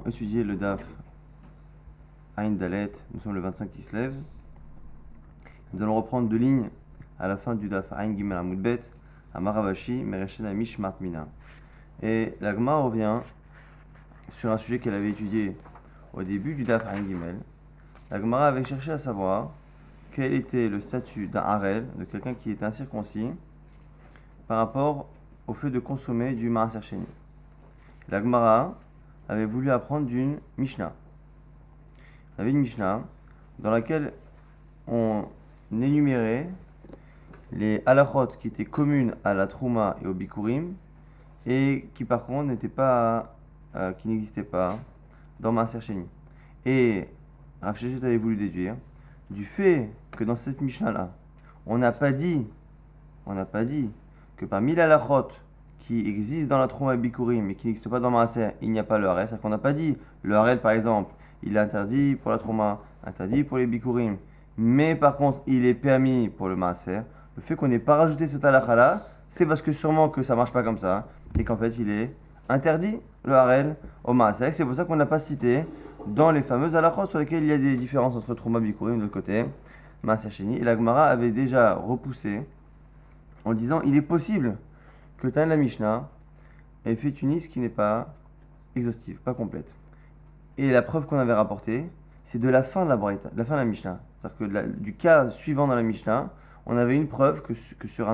étudié le Daf Ain Dalet, nous sommes le 25 qui se lève. Nous allons reprendre deux lignes à la fin du Daf Ain Gimel Amud Bet, à Maravashi, Mereshena Mishmat Mina. Et la Gemara revient sur un sujet qu'elle avait étudié au début du Daf Ain Gimel. La Gemara avait cherché à savoir quel était le statut d'un harel, de quelqu'un qui était incirconcis, par rapport au fait de consommer du Maaser Sheni. La Gemara avait voulu apprendre d'une Mishnah. Il y avait une Mishnah dans laquelle on énumérait les halachot qui étaient communes à la Trouma et au Bikurim et qui par contre qui n'existaient pas dans Maaser Sheni. Et Rav Sheshet avait voulu déduire du fait que dans cette Mishnah-là, on n'a pas dit que parmi les halachot qui existent dans la Trouma et Bikurim mais qui n'existent pas dans Maaser, il n'y a pas le harel. C'est-à-dire qu'on n'a pas dit le harel par exemple, il est interdit pour la Trouma, interdit pour les Bikurim, mais par contre il est permis pour le Maaser. Le fait qu'on n'ait pas rajouté cette halakha-là, c'est parce que sûrement que ça ne marche pas comme ça et qu'en fait il est interdit le harel au Maaser. C'est pour ça qu'on n'a pas cité dans les fameuses halakhot sur lesquelles il y a des différences entre Trouma et Bikurim de l'autre côté, Maaser Sheni. Et la Gemara avait déjà repoussé en disant il est possible que le Tana de la Mishnah ait fait une liste qui n'est pas exhaustive, pas complète. Et la preuve qu'on avait rapportée, c'est de la fin de la Braïta, de la fin de la Mishnah. C'est-à-dire que du cas suivant dans la Mishnah, on avait une preuve que sur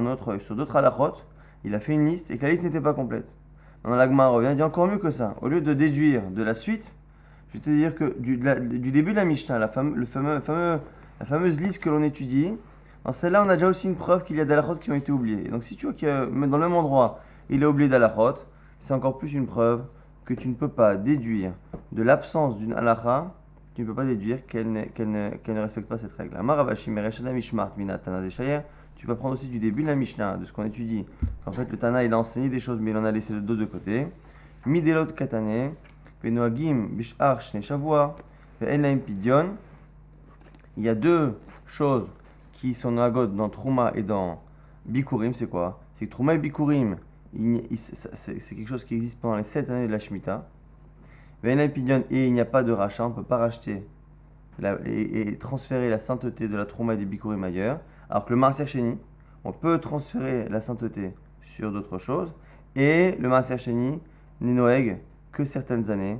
d'autres halakhot, il a fait une liste et que la liste n'était pas complète. Maintenant la Gemara revient et dit encore mieux que ça. Au lieu de déduire de la suite, je vais te dire que du début de la Mishnah, la fameuse liste que l'on étudie, dans celle-là, on a déjà aussi une preuve qu'il y a des halakhot qui ont été oubliés. Et donc, si tu vois que dans le même endroit, il est oublié d'halakhot, c'est encore plus une preuve que tu ne peux pas déduire de l'absence d'une halakha, tu ne peux pas déduire qu'elle ne respecte pas cette règle. Amaravashi mereshana mishmart mina tana deshayer. Tu peux prendre aussi du début de la Mishnah, de ce qu'on étudie. En fait, le Tana, il a enseigné des choses, mais il en a laissé le dos de côté. Midelot katane, venoagim bishar shne shavua, ve'enlaim pidyon. Il y a deux choses qui sont noagot dans Trouma et dans Bikurim. C'est quoi? C'est que Trouma et Bikurim, c'est quelque chose qui existe pendant les 7 années de la Shemitah. Ve'enlaim pidyon, et il n'y a pas de rachat, on ne peut pas racheter et transférer la sainteté de la Trouma et des Bikurim ailleurs. Alors que le Maaser Sheni, on peut transférer la sainteté sur d'autres choses. Et le Maaser Sheni n'est noeg que certaines années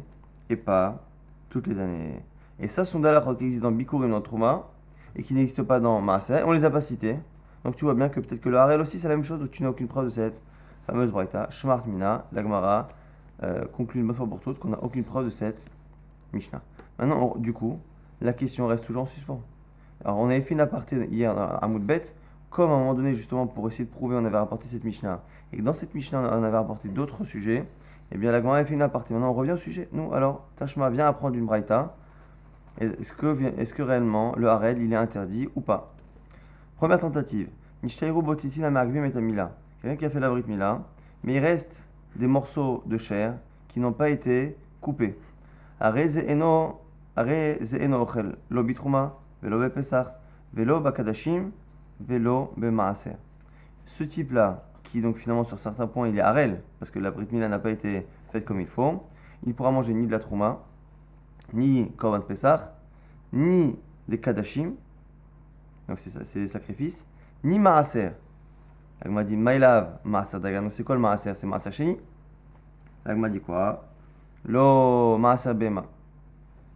et pas toutes les années. Et ça, ce sont des halakhot qui existent dans Bikurim, dans Trouma, et qui n'existent pas dans Maaser. On ne les a pas cités. Donc tu vois bien que peut-être que le harel aussi, c'est la même chose, donc tu n'as aucune preuve de cette fameuse braïta. Shmart Mina, la Gemara conclut une bonne fois pour toutes qu'on n'a aucune preuve de cette Mishnah. Maintenant, du coup, la question reste toujours en suspens. Alors, on avait fait une aparté hier à Amud Bet, comme à un moment donné, justement, pour essayer de prouver, on avait rapporté cette Mishnah, et que dans cette Mishnah, on avait rapporté d'autres sujets, et bien la Gemara avait fait une aparté. Maintenant, on revient au sujet. Nous, alors, Tashma vient apprendre une braïta. Est-ce que réellement, le harel, il est interdit ou pas? Première tentative. Nishtairu botisin amargvim et amila. Quelqu'un qui a fait la brit mila, mais il reste des morceaux de chair qui n'ont pas été coupés. Are ze eno ochel, lo bitrouma, velo bepesach, velo bakadashim, velo bemaaser. Ce type-là, qui donc finalement sur certains points il est harel, parce que la brit mila n'a pas été faite comme il faut, il ne pourra manger ni de la trouma, ni korban pesach, ni des kadashim, donc c'est des sacrifices, ni maaser. L'agma dit maïlav maaser dagan. Donc c'est quoi le maaser? C'est maaser sheni. L'agma dit quoi? Lo maaser bema.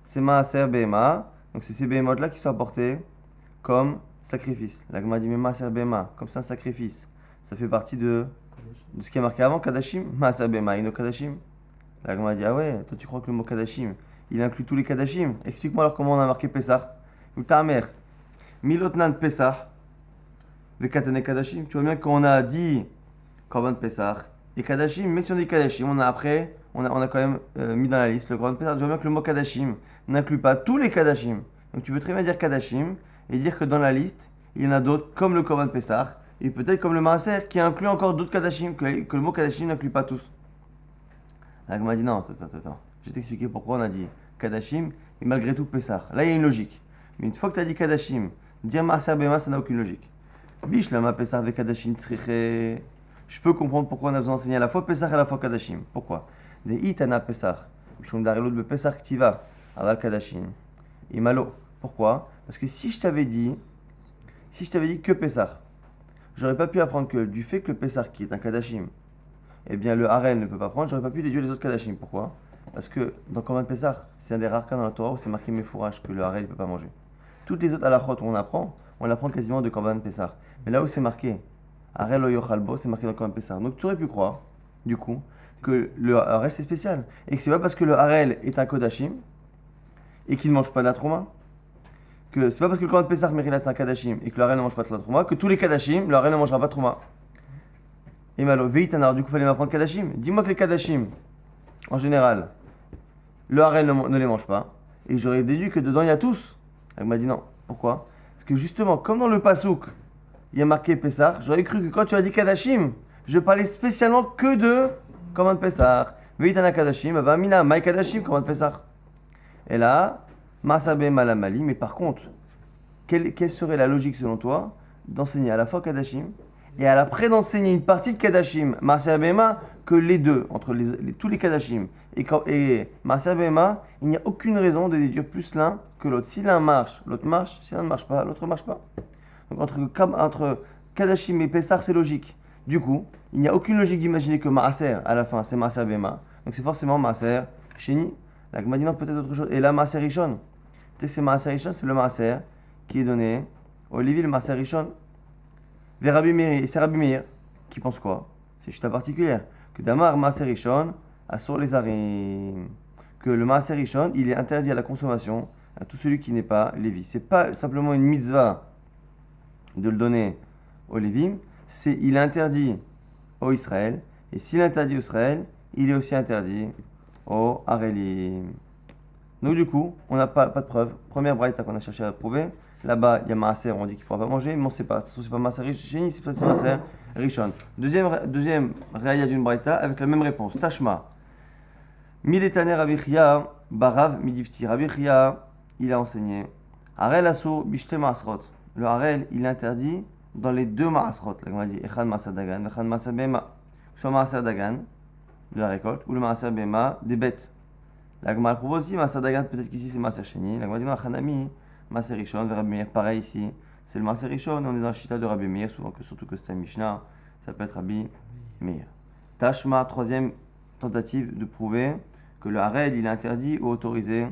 C'est maaser bema. Donc c'est ces bémotes là qui sont apportés comme sacrifice. L'agma dit mais maaser bema, comme c'est un sacrifice, ça fait partie de ce qui est marqué avant kadashim. Maaser bema, ino kadashim. L'agma dit ah ouais, toi tu crois que le mot kadashim il inclut tous les kadashim? Explique-moi alors comment on a marqué pesach. Ou ta mère. Milotnan pesach. Vekatane kadashim. Tu vois bien qu'on a dit korban pesach et kadashim, mais si on dit kadashim, on a quand même mis dans la liste le korban pesach. Tu vois bien que le mot kadashim n'inclut pas tous les kadashim. Donc tu peux très bien dire kadashim et dire que dans la liste, il y en a d'autres comme le korban pesach et peut-être comme le maaser qui inclut encore d'autres kadashim que le mot kadashim n'inclut pas tous. La Gemara dit non, attends. Je vais t'expliquer pourquoi on a dit kadashim et malgré tout pesach. Là il y a une logique. Mais une fois que tu as dit kadashim, dire maaser bema, ça n'a aucune logique. Bishlama pesach ve kadashim tzriche. Je peux comprendre pourquoi on a besoin d'enseigner à la fois pesach et à la fois kadashim. Pourquoi? Des itana pesach Mishum Darelot be Pesach Ktiva, Aval Kadashim. Et Malo. Pourquoi? Parce que si je t'avais dit que Pesach, j'aurais pas pu apprendre que du fait que Pesach, qui est un Kadashim, eh bien le Harel ne peut pas prendre, j'aurais pas pu déduire les autres Kadashim. Pourquoi? Parce que dans Korban Pesach, c'est un des rares cas dans la Torah où c'est marqué Mefourach que le Harel ne peut pas manger. Toutes les autres halachot où on l'apprend quasiment de Korban Pesach. Mais là où c'est marqué Harel lo yochal bo, c'est marqué dans Korban Pesach. Donc tu aurais pu croire, du coup, que le Harel c'est spécial. Et que c'est pas parce que le Harel est un Kodashim et qu'il ne mange pas de la Trouma, que c'est pas parce que le Korban Pesach Merila c'est un Kadashim et que le Harel ne mange pas de la Trouma, que tous les Kadashim, le Harel ne mangera pas de Trouma. Et malo, Veitanar, du coup, il fallait m'apprendre Kadashim. Dis-moi que les Kadashim, en général, le Harel ne les mange pas. Et j'aurais déduit que dedans il y a tous. Elle m'a dit non. Pourquoi? Parce que justement, comme dans le Pasouk, il y a marqué Pesach, j'aurais cru que quand tu as dit Kadashim, je parlais spécialement que de Korban Pesach. Veitana Kadashim, Avamina, Maï Kadashim, Korban Pesach. Et là, Masabe Malamali, mais par contre, quelle serait la logique selon toi d'enseigner à la fois Kadashim et à l'après d'enseigner une partie de Kadashim, Maaseh Behema, que les deux, entre tous les Kadashim et Maaseh Behema, il n'y a aucune raison de déduire plus l'un que l'autre. Si l'un marche, l'autre marche. Si l'un ne marche pas, l'autre ne marche pas. Donc entre Kadashim et Pessah, c'est logique. Du coup, il n'y a aucune logique d'imaginer que Maaser, à la fin, c'est Maaseh Behema. Donc c'est forcément Maaser Sheni. La Gemara dit non, peut-être autre chose. Et là, Maaser Rishon. Tu sais que c'est Maaser Rishon, c'est le Maaser qui est donné au Lévi, le Maaser Rishon. C'est Rabbi Meir qui pense quoi? C'est chita particulière. Que Damar Maaser Rishon assure les arim. Que le Maaser Rishon, il est interdit à la consommation à tout celui qui n'est pas Lévi. C'est pas simplement une mitzvah de le donner au Lévi, il est interdit au Israël. Et s'il est interdit au Israël, il est aussi interdit au Harelim. Donc du coup, on n'a pas de preuve. Première braïta qu'on a cherché à prouver. Là-bas, il y a Maaser, on dit qu'il ne pourra pas manger, mais on ne sait pas. C'est pas Maaser Rishon, c'est Maaser Rishon. Deuxième raya d'une braïta avec la même réponse. Tashma. Midetaner Rabbi Chia, Barav Midifti. Rabbi Chia, il a enseigné. Harel Asur Bishte Maasrot. Le Harel, il est interdit dans les deux Maasrot. Là, on a dit Echan Maaser Dagan, Echan Maaser Behema. Soit Maaser Dagan, de la récolte, ou le Maaser Behema, des bêtes. La Gemara propose aussi Maaser Dagan, peut-être qu'ici c'est Maaser Sheni. La Gemara dit non, Hanami. Maaser Rishon, Rabbi Meir, pareil ici, c'est le Maaser Rishon, on est dans le Shita de Rabbi Meir, surtout que c'est un Mishnah, ça peut être Rabbi Meir. Tashma, troisième tentative de prouver que le Harel, il est interdit ou autorisé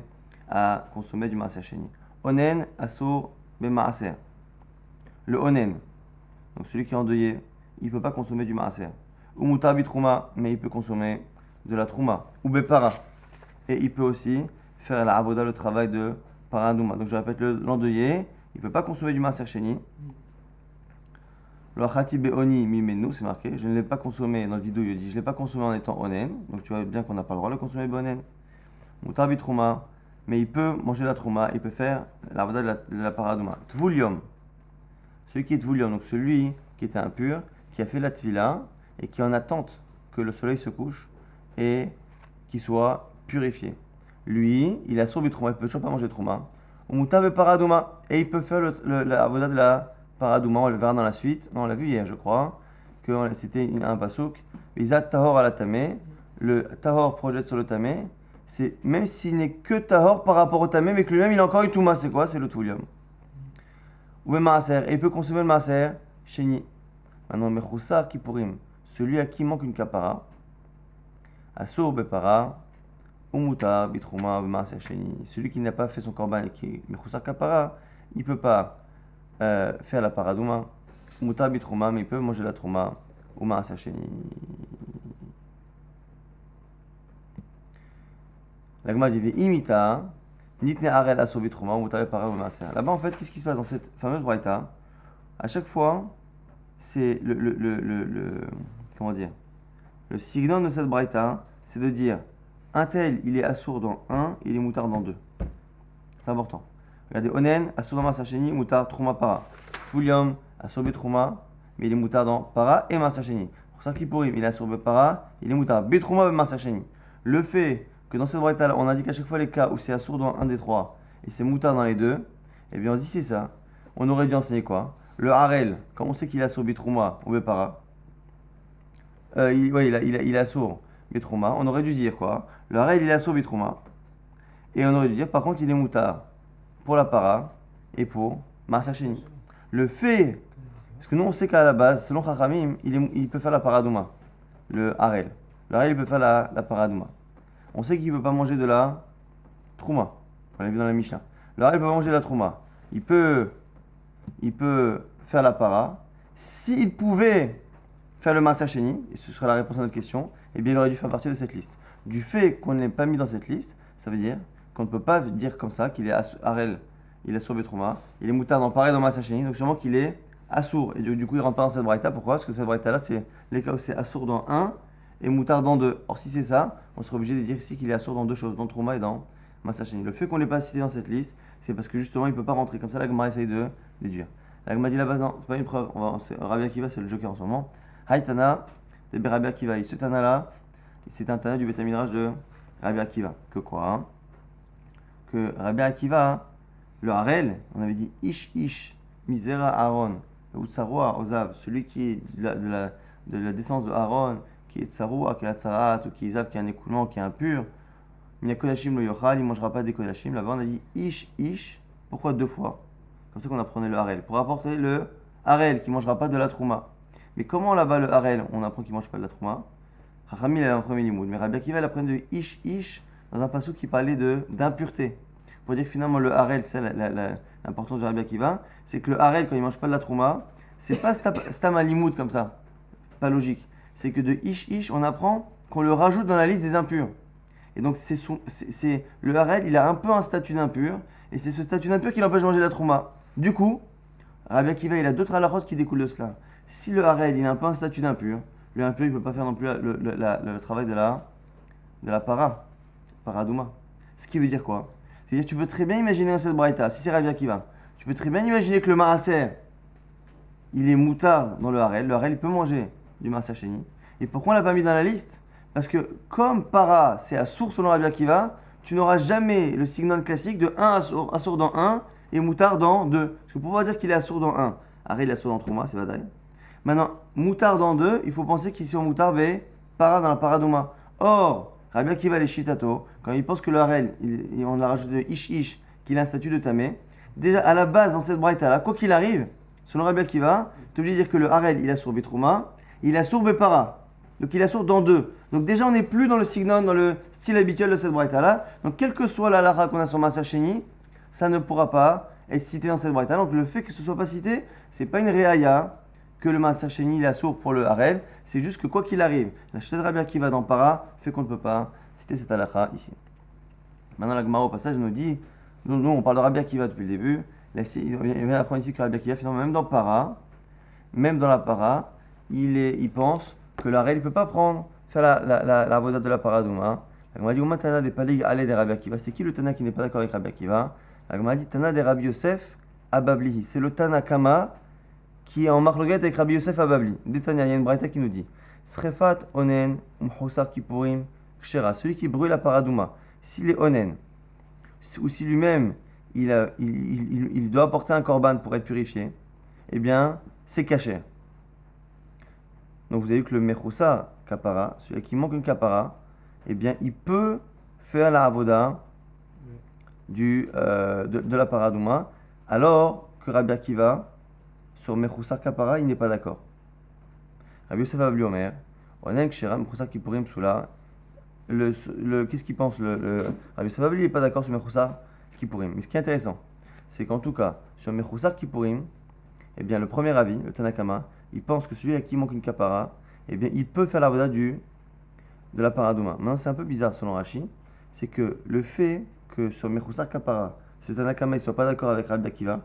à consommer du Maaser Sheni. Onen, Asur, Bemaaser. Le Onen, donc celui qui est endeuillé, il ne peut pas consommer du Maaser. Ou Mutar Bitrouma, mais il peut consommer de la Trouma. Ou Bepara, et il peut aussi faire la Avoda, le travail de Paradouma. Donc je répète, l'endeuillé, il ne peut pas consommer du Maaser Sheni. Le Achati Be'oni Mimenu, c'est marqué. Je ne l'ai pas consommé, dans le vidéo, il dit, je ne l'ai pas consommé en étant onen. Donc tu vois bien qu'on n'a pas le droit de le consommer onen. Mutar Bitrouma, mais il peut manger la Trouma, il peut faire la Avoda de la Paradouma. Tvulium, celui qui est Tvulium, donc celui qui était impur, qui a fait la Tvila et qui est en attente que le soleil se couche et qu'il soit purifié. Lui, il a sur Trouma, il ne peut toujours pas manger Trouma. Umutabe Paradouma, et il peut faire la avoda de la Paradouma, on le verra dans la suite. Non, on l'a vu hier, je crois, que c'était un pasouk. Isat Tahor à la Tamé, le Tahor projette sur le Tamé, c'est même s'il n'est que Tahor par rapport au Tamé, mais que lui-même il a encore eu Touma, c'est quoi? C'est le Toulium. Ou Maaser, et il peut consommer le Maaser Sheni. Maintenant, Mechoussar Kipurim, celui à qui manque une kapara, Asur Bepara. Umutar, Bitrouma, Maaser Sheni. Celui qui n'a pas fait son korban et qui est Mechoussar Kapara, il ne peut pas faire la paradouma. Umutar, Bitrouma, mais il peut manger la trouma ou Maaser Sheni. La Gemara dit imita, nitne arel aso bitrouma, umutar para ou Maaser. Là-bas, en fait, qu'est-ce qui se passe dans cette fameuse braïta? À chaque fois, c'est comment dire, le signal de cette braïta, c'est de dire un tel, il est assourd dans 1, il est moutard dans 2. C'est important. Regardez, Onen, assourd dans Maaser Sheni, moutard, trouma, para. Fulium, assourd trouma, mais il est moutard dans para et Maaser Sheni. Pour ça qu'il pourrit, il est assourd para, il est moutard, betrouma et Maaser Sheni. Le fait que dans cette braïta, on indique à chaque fois les cas où c'est assourd dans un des trois et c'est moutard dans les deux, eh bien on dit c'est ça. On aurait dû enseigner quoi? Le Harel, quand on sait qu'il est assourd trouma ou para, il est assourd. Betrouma, on aurait dû dire quoi? Le Harel il est assour Betrouma. Et on aurait dû dire par contre il est moutard pour la para et pour Maaser Sheni. Le fait, parce que nous on sait qu'à la base, selon Chachamim, il peut faire la paradouma, le Harel. Le Harel il peut faire la paradouma. On sait qu'il ne peut pas manger de la trouma. On l'a vu dans la Mishnah. Le Harel peut manger de la trouma. Il peut faire la para. S'il pouvait faire le Maaser Sheni, et ce sera la réponse à notre question, eh bien il aurait dû faire partie de cette liste. Du fait qu'on ne l'ait pas mis dans cette liste, ça veut dire qu'on ne peut pas dire comme ça qu'il est Harel, il est assour Betrouma, il est moutard dans pareil dans Maaser Sheni, donc sûrement qu'il est assour. Et du coup il ne rentre pas dans cette braïta. Pourquoi? Parce que cette braïta là, c'est les cas où c'est assour dans un et moutard dans deux. Or si c'est ça, on serait obligé de dire ici qu'il est assour dans deux choses, dans Trouma et dans Maaser Sheni. Le fait qu'on ne l'ait pas cité dans cette liste, c'est parce que justement il ne peut pas rentrer. Comme ça la Gemara essaye de déduire. La Gemara dit là-bas, non, c'est pas une preuve. Rabbi Akiva, c'est le joker en ce moment. Haïtana, de Rabbi Akiva. Ce Tana là, c'est un Tana du Beth Midrash de Rabbi Akiva. Que quoi hein? Que Rabbi Akiva, le Harel, on avait dit Ish, Misera Aaron, Utsaroa Ozav, celui qui est de la descendance de Aaron, qui est Tsaroa, qui est Atsarat, ou qui est Zav, qui est un écoulement, qui est impur. Mina Kodashim lo Yochal, il ne mangera pas des Kodashim. Là-bas, on a dit Ish. Pourquoi deux fois? Comme ça qu'on apprenait le Harel. Pour apporter le Harel qui ne mangera pas de la Trouma. Mais comment là-bas le Harel, on apprend qu'il ne mange pas de la Trouma? Chachami, il avait un premier limoud. Mais Rabbi Akiva, il apprend de Ish dans un passage qui parlait d'impureté. Pour dire que finalement le Harel, c'est l'importance de Rabbi Akiva, c'est que le Harel, quand il ne mange pas de la Trouma, c'est pas stam à limoud comme ça. Pas logique. C'est que de Ish, on apprend qu'on le rajoute dans la liste des impurs. Et donc le Harel, il a un peu un statut d'impur. Et c'est ce statut d'impur qui l'empêche de manger la Trouma. Du coup, Rabbi Akiva, il a d'autres halachot qui découlent de cela. Si le Harel, il a un peu un statut d'impur, le impur, il ne peut pas faire non plus le travail de la paradouma. Ce qui veut dire quoi? C'est-à-dire tu peux très bien imaginer dans cette braïta, si c'est Rabbi Akiva, tu peux très bien imaginer que le maaser, il est moutard dans le Harel il peut manger du maaser sheni. Et pourquoi on l'a pas mis dans la liste? Parce que comme para, c'est à source selon Rabbi Akiva, tu n'auras jamais le signal classique de 1 assour dans 1 et moutard dans 2. Parce que pour pouvoir dire qu'il est assour dans 1, Harel il est assour dans Trouma, c'est Vadaï. Maintenant, moutard dans 2, il faut penser qu'ici en moutard, para dans la paradouma. Or, Rabbi Akiva les shitato, quand il pense que le Harel, on a rajouté de ish, qu'il a un statut de tamé, déjà à la base dans cette braïta là, quoi qu'il arrive, selon Rabbi Akiva, tu es obligé de dire que le Harel il a sour Betrouma, il a sour Bepara. Donc il a sour dans 2. Donc déjà on n'est plus dans le signal, dans le style habituel de cette braïta là. Donc quelle que soit la lara qu'on a sur Maaser Sheni, ça ne pourra pas être cité dans cette braïta. Donc le fait que ce ne soit pas cité, c'est pas une réaya que le Maaser Sheni il a sourd pour le Harel, c'est juste que quoi qu'il arrive, la chita de Rabbi Akiva dans para fait qu'on ne peut pas citer cette halakha ici. Maintenant la Gemara au passage nous dit, nous on parle de Rabbi Akiva depuis le début, là, il vient apprendre ici que Rabbi Akiva finalement même dans para, même dans la para, il pense que le Harel ne peut pas faire la voda de la paradouma. La Gemara dit Uma Tana des Palig Ale des Rabbi Akiva. C'est qui le Tana qui n'est pas d'accord avec Rabbi Akiva? La Gemara dit Tana des Rabbi Yosef Abablihi. C'est le Tana Kama qui est en marloguette avec Rabbi Yosef Ababli. Détania, il y a une braïta qui nous dit Srefat Onen Mchosar Kippurim Kshera. Celui qui brûle la paradouma, s'il est Onen, ou si lui-même il doit apporter un korban pour être purifié, eh bien c'est caché. Donc vous avez vu que le Mechoussa Kapara, celui qui manque une Kapara, eh bien il peut faire la avoda de la paradouma, alors que Rabbi Akiva, sur Mechoussa Kapara, il n'est pas d'accord. Rabbi Yosef Abli Omer, Onen Kshera, Mechoussa Kippurim Psula, qu'est-ce qu'il pense Rabbi Yosef Abli, il n'est pas d'accord sur Mechoussa Kippurim. Mais ce qui est intéressant, c'est qu'en tout cas, sur Mechoussa Kippurim, eh bien le premier avis, le Tanakama, il pense que celui à qui manque une kapara, eh bien, il peut faire la voda de la paradouma. Maintenant, c'est un peu bizarre selon Rashi, c'est que le fait que sur Mechoussar kapara, ce Tanakama ne soit pas d'accord avec Rabbi Akiva,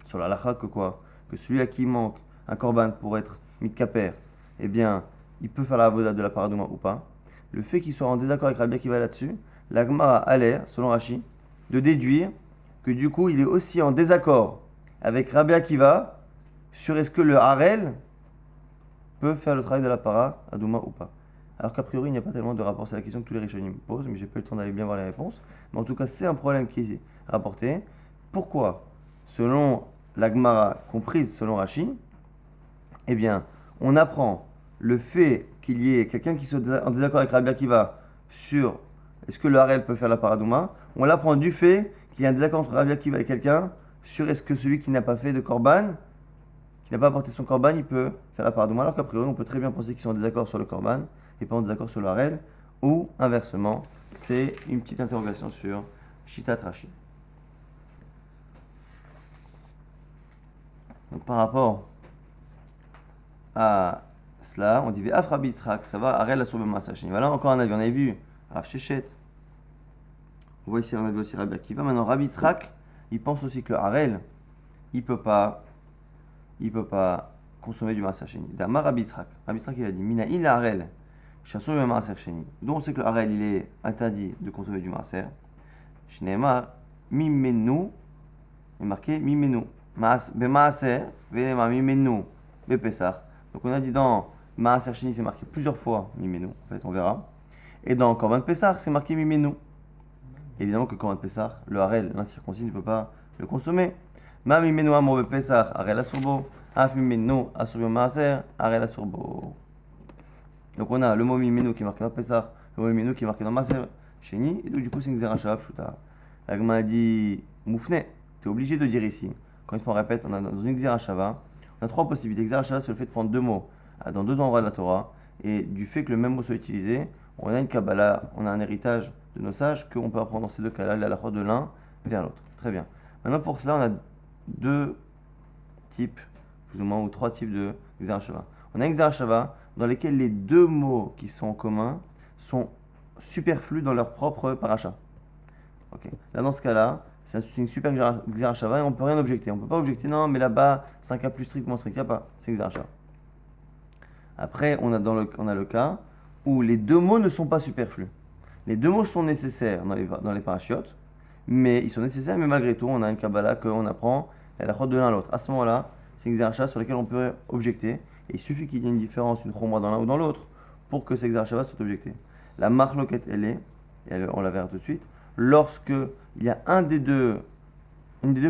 sur la lacha que celui à qui manque un korban pour être mitkaper, eh bien, il peut faire la voda de la paradouma ou pas. Le fait qu'il soit en désaccord avec Rabbi Akiva là-dessus, la Gemara a l'air, selon Rashi, de déduire que du coup, il est aussi en désaccord avec Rabbi Akiva sur est-ce que le Harel peut faire le travail de la para à Douma ou pas. Alors qu'a priori, il n'y a pas tellement de rapport. C'est la question que tous les Rishonim posent, mais j'ai pas eu le temps d'aller bien voir les réponses. Mais en tout cas, c'est un problème qui est rapporté. Pourquoi? Selon la Gemara comprise selon Rashi, eh bien, on apprend le fait qu'il y ait quelqu'un qui soit en désaccord avec Rabbi Akiva sur est-ce que le Harel peut faire la paradouma, on l'apprend du fait qu'il y a un désaccord entre Rabbi Akiva et quelqu'un sur est-ce que celui qui n'a pas fait de korban, qui n'a pas apporté son korban, il peut faire la paradouma, alors qu'a priori on peut très bien penser qu'ils sont en désaccord sur le korban et pas en désaccord sur le Harel, ou inversement. C'est une petite interrogation sur Shitat Rashi. Donc par rapport à cela, on dit Ve'af Rabbi Yitzhak, ça va, Harel Asur b'Maaseh Sheni. Voilà encore un avis, on avait vu Rav Shechet. On voit ici, on a vu aussi Rabbi Akiva. Maintenant, Rabbi Yitzhak, il pense aussi que le Harel, il peut pas consommer du Maaser Sheni. D'Amar Rabbi Yitzhak. Rabbi Yitzhak, il a dit Minaïn la Harel, Shasur le Maaser Sheni. Donc on sait que le Harel, il est interdit de consommer du Maaser. Shneemar, Mimenu, il est marqué Mimenu. Bemaaser, Ve'ema Mimenu, Bepesach. Donc on a dit dans Maaser Sheni, c'est marqué plusieurs fois Mimenu, en fait, on verra. Et dans Korban Pessah, c'est marqué Mimenu. Évidemment que Korban Pessah, le Harel, l'incirconcis, ne peut pas le consommer. Ma Mimenu Amor Pessah, Harel Asurbo. Af Mimenu Asurbo Maaser, Harel Asurbo. Donc on a le mot Mimenu qui est marqué dans Pessah, le mot Mimenu qui est marqué dans Maaser Sheni. Et donc du coup, c'est une Xerashava Pshuta. La Gemara dit Moufne, tu es obligé de dire ici. Quand une fois on répète, on a dans une Xerashava, on a trois possibilités. Xerashava, c'est le fait de prendre deux mots dans deux endroits de la Torah. Et du fait que le même mot soit utilisé, on a une Kabbalah, on a un héritage de nos sages qu'on peut apprendre dans ces deux cas-là, la halakha de l'un vers l'autre. Très bien. Maintenant, pour cela, on a deux types, plus ou moins, ou trois types de Xerashava. On a un Xerashava dans lesquels les deux mots qui sont en commun sont superflus dans leur propre paracha. Okay. Là, dans ce cas-là, c'est une super Xerashava et on ne peut rien objecter. On ne peut pas objecter, non, mais là-bas, c'est un cas plus strict, moins strict. Il n'y a pas, c'est Xerashava. Après, on a le cas où les deux mots ne sont pas superflus. Les deux mots sont nécessaires dans les parachiotes, mais ils sont nécessaires, mais malgré tout, on a une Kabbalah qu'on apprend la halakha de l'un à l'autre. À ce moment-là, c'est une Xerashava sur laquelle on peut objecter, et il suffit qu'il y ait une différence, une chomra dans l'un ou dans l'autre, pour que cette Xerashava soit objectée. La marloquette, elle est, et on la verra tout de suite, lorsque il y a une des deux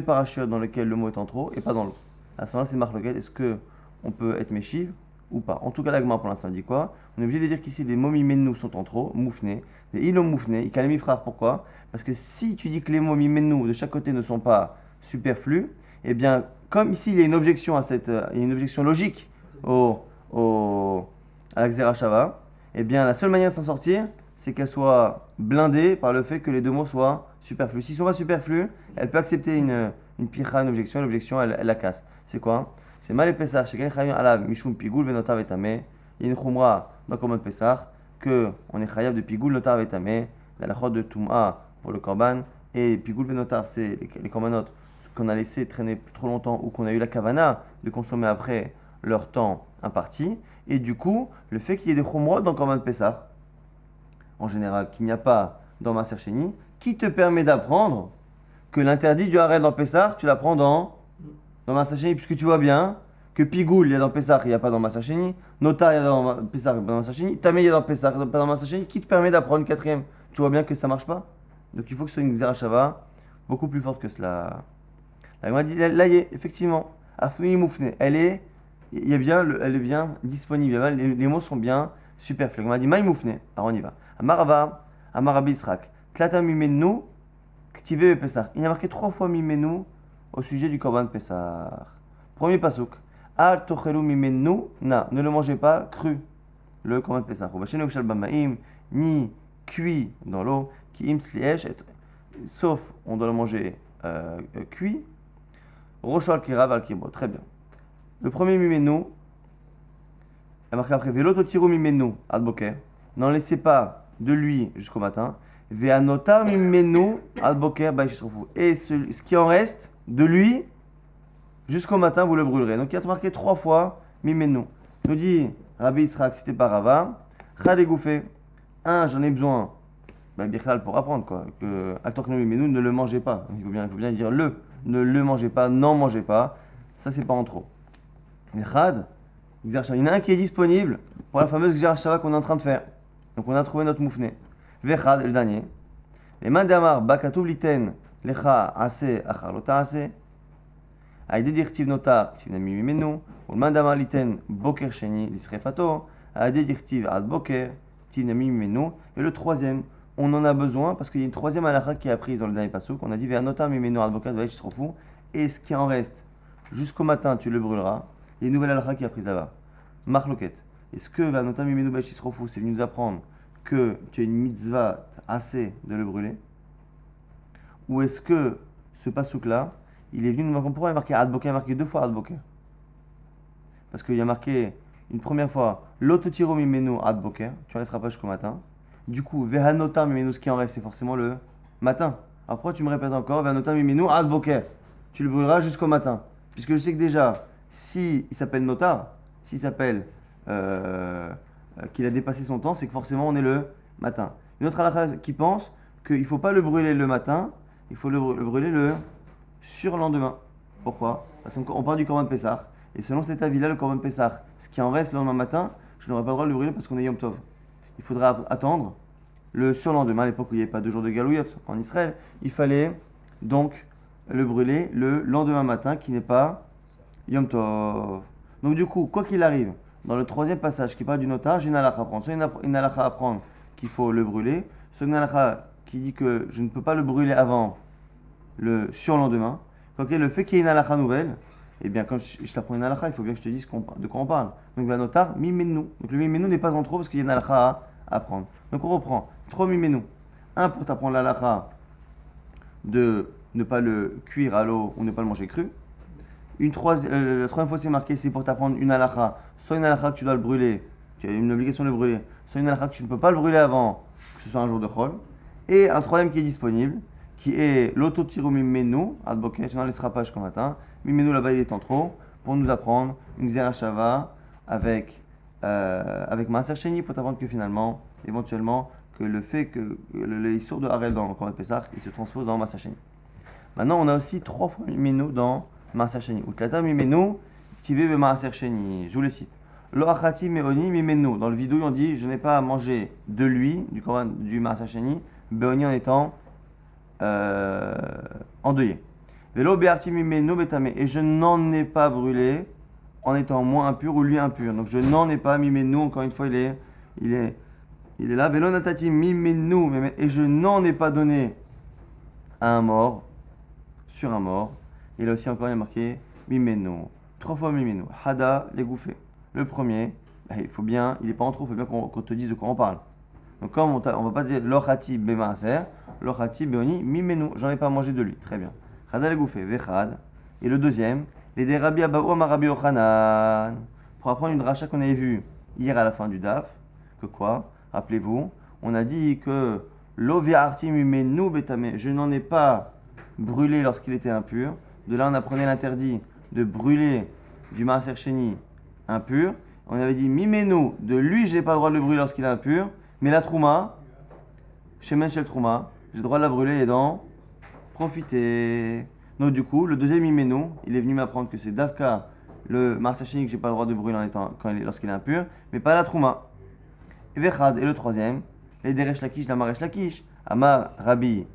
parachiotes dans lequel le mot est en trop, et pas dans l'autre. À ce moment-là, c'est marloquette, est-ce qu'on peut être méchiv ou pas. En tout cas, l'agma pour l'instant dit quoi? On est obligé de dire qu'ici les mots mimenu sont en trop, moufné, des ilom moufné, il calme frère. Pourquoi? Parce que si tu dis que les mots mimenu de chaque côté ne sont pas superflus, eh bien, comme ici il y a une objection il y a une objection logique à la Xerashava, eh bien, la seule manière de s'en sortir, c'est qu'elle soit blindée par le fait que les deux mots soient superflus. S'ils ne sont pas superflus, elle peut accepter une picha, une objection, l'objection elle la casse. C'est quoi? C'est mal et Pessah, chez Chayim Alav, Mishum Pigoul, Venotav et Tamé. Il y a une chumra dans Korban Pessah qu'on est chayav de Pigoul, Notav et Tamé, dans la chod de Toum'a pour le Korban. Et Pigoul, Venotav, c'est les Korbanot qu'on a laissé traîner trop longtemps ou qu'on a eu la kavana de consommer après leur temps imparti. Et du coup, le fait qu'il y ait des chumrot dans Korban Pessah, en général, qu'il n'y a pas dans Maaser Sheni, qui te permet d'apprendre que l'interdit du Harel dans Pessah, tu l'apprends dans Maaser Sheni, puisque tu vois bien que Pigoul, il y a dans Pessah, il n'y a pas dans Maaser Sheni, Notar, il y a dans Pessah, il n'y a pas dans Maaser Sheni, Tamé, il y a dans Pessah, il n'y a pas dans Maaser Sheni, qui te permet d'apprendre une quatrième. Tu vois bien que ça ne marche pas. Donc il faut que ce soit une Xerashava beaucoup plus forte que cela. Là, effectivement, Afnoui Moufne, elle est bien disponible, les mots sont bien superflus. On m'a dit Maï Moufne, alors on y va. Amarava, Amarabi Israq, Klata Mimenu, Ktive Pessah. Il y a marqué 3 fois Mimenu au sujet du Korban Pessah. Premier pasouk. Al tochelu mimenu, ne le mangez pas cru. Le Korban Pessah. Ni cuit dans l'eau, qui im sliesh, sauf on doit le manger cuit. Rochal kirav al kibo. Très bien. Le premier mimenu, il y a marqué après Veloto tiru mimenu ad boker. N'en laissez pas de lui jusqu'au matin. Veanotar mimenu ad boker baïchisrofu. Et ce qui en reste de lui, jusqu'au matin, vous le brûlerez. Donc il y a marqué 3 fois mimenu. Nous dit Rabbi Yitzhak, cité par Rava, Chadegouffé. J'en ai besoin. Birklal pour apprendre quoi. Que Atorkno mimenu, ne le mangez pas. Il faut bien dire le. Ne le mangez pas, n'en mangez pas. Ça, c'est pas en trop. Chad, il y en a un qui est disponible pour la fameuse Xerashava qu'on est en train de faire. Donc on a trouvé notre moufné. Vechad, le dernier. Les mains d'Amar, Bakatouv liten, lecha ase, achar lota ase. Aïdé dirtiv notar, ktiv nami mimenu. Ou le main d'Amar liten, boker sheni, lisrefato. Adé dirtiv ad boker, tinami mimenu. Et le troisième, on en a besoin parce qu'il y a une troisième halakha qui est apprise dans le dernier passouk. On a dit ve'anotam mimenu ad boker ve'ech srofu. Et ce qui en reste jusqu'au matin, tu le brûleras. Il y a une nouvelle halakha qui est apprise là-bas. Marloket. Est-ce que ve'anotam mimenu ve'ech srofu, c'est venu nous apprendre que tu as une mitzvah assez de le brûler? Ou est-ce que ce passouk-là, il est venu nous apprendre pourquoi il est marqué ad boker, il est marqué deux fois ad boker? Parce qu'il y a marqué une première fois l'ototiro mimenu ad boker, tu ne laisseras pas jusqu'au matin. Du coup, vehanotam mimenu, ce qui en reste, c'est forcément le matin. Après, tu me répètes encore, vehanotam mimenu ad boker, tu le brûleras jusqu'au matin. Puisque je sais que déjà, s'il s'appelle notar, s'il s'appelle qu'il a dépassé son temps, c'est que forcément on est le matin. Une autre halakha qui pense qu'il ne faut pas le brûler le matin, il faut le brûler le surlendemain. Pourquoi? Parce qu'on parle du Korban Pessah. Et selon cet avis-là, le Korban Pessah, ce qui en reste le lendemain matin, je n'aurai pas le droit de le brûler parce qu'on est Yom Tov. Il faudra attendre le surlendemain, à l'époque où il n'y avait pas 2 jours de Galouyot en Israël. Il fallait donc le brûler le lendemain matin qui n'est pas Yom Tov. Donc du coup, quoi qu'il arrive, dans le troisième passage qui parle du notar, j'ai une halakha à prendre. Soit une halakha à prendre qu'il faut le brûler, soit une halakha qui dit que je ne peux pas le brûler avant le surlendemain. Quoi qu'il le fait qu'il y ait une halakha nouvelle, eh bien, quand je t'apprends une halakha, il faut bien que je te dise de quoi on parle. Donc, le notar, mimenu. Donc, le mimenu n'est pas en trop parce qu'il y a une halakha à apprendre. Donc, on reprend. 3 mimenu. Un pour t'apprendre l'halakha de ne pas le cuire à l'eau ou ne pas le manger cru. La troisième fois, c'est marqué, c'est pour t'apprendre une halakha. Soit une halakha que tu dois le brûler, tu as une obligation de le brûler. Soit une halakha que tu ne peux pas le brûler avant, que ce soit un jour de chol. Et un troisième qui est disponible, qui est l'autotiru mimenu, ad boker, tu n'en laisseras pas jusqu'au matin. Mimenu là-bas il est en trop, pour nous apprendre une Zerachava avec Maaser Sheni, pour t'apprendre que finalement, éventuellement, que le fait que l'issur de Harel dans le Korban Pessah, il se transpose dans Maaser Sheni. Maintenant, on a aussi 3 fois Mimenu dans Maaser Sheni. Utlata Mimenu, Tive Maaser Sheni. Je vous les cite. Lo achati meoni mimenu. Dans le vidouille, on dit je n'ai pas à manger de lui, du Maaser Sheni, beoni en étant endeuillé. Velo be'arti mimenu betame. Et je n'en ai pas brûlé en étant moi impur ou lui impur. Donc je n'en ai pas mimenu. Encore une fois, il est là. Velo natati mimenu. Et je n'en ai pas donné à un mort, sur un mort. Et là aussi, encore, il y a marqué mimenu. 3 fois mimenu. Hada, les gouffés. Le premier, il n'est pas en trop, il faut bien qu'on te dise de quoi on parle. Donc, comme on va pas dire l'ochati bemaaser, l'ochati beoni mimenu. J'en ai pas mangé de lui. Très bien. Hada, les gouffés. Vechad. Et le deuxième, les derabi abaou amarabi ochanan. Pour apprendre une dracha qu'on avait vue hier à la fin du daf, que quoi? Rappelez-vous, on a dit que lo vi'arti mimenu betame. Je n'en ai pas brûlé lorsqu'il était impur. De là, on apprenait l'interdit de brûler du maaser sheni impur. On avait dit mimenu, de lui, je n'ai pas le droit de le brûler lorsqu'il est impur. Mais la trouma, shemen shel trouma, j'ai le droit de la brûler et d'en profiter. Donc du coup, le deuxième mimenu, il est venu m'apprendre que c'est davka, le maaser sheni que j'ai pas le droit de brûler lorsqu'il est impur, mais pas la trouma. Et vechad, et le troisième, les deresh lakish, la maresh lakish, amar rabbi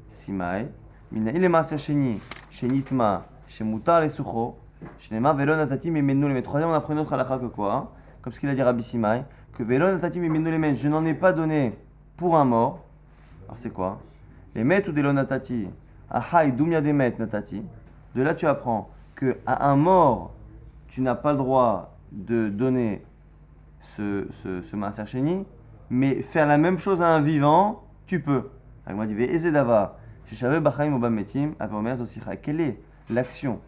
simai, mina il est maaser sheni, shenitma, shemutar les sucho, shenema velo natati mimenu le men. Troisième, on apprend une autre halakha que quoi? Comme ce qu'il a dit Rabbi Simai, que velo natati mimenu le men, je n'en ai pas donné pour un mort. Alors c'est quoi? Les met ou des lo natati, ahai dumya des met natati. De là tu apprends que à un mort, tu n'as pas le droit de donner ce maaser sheni, mais faire la même chose à un vivant, tu peux. Agma dit ezedava, sheshaveh bachaim obam metim, apomer zosicha. Quelle est l'action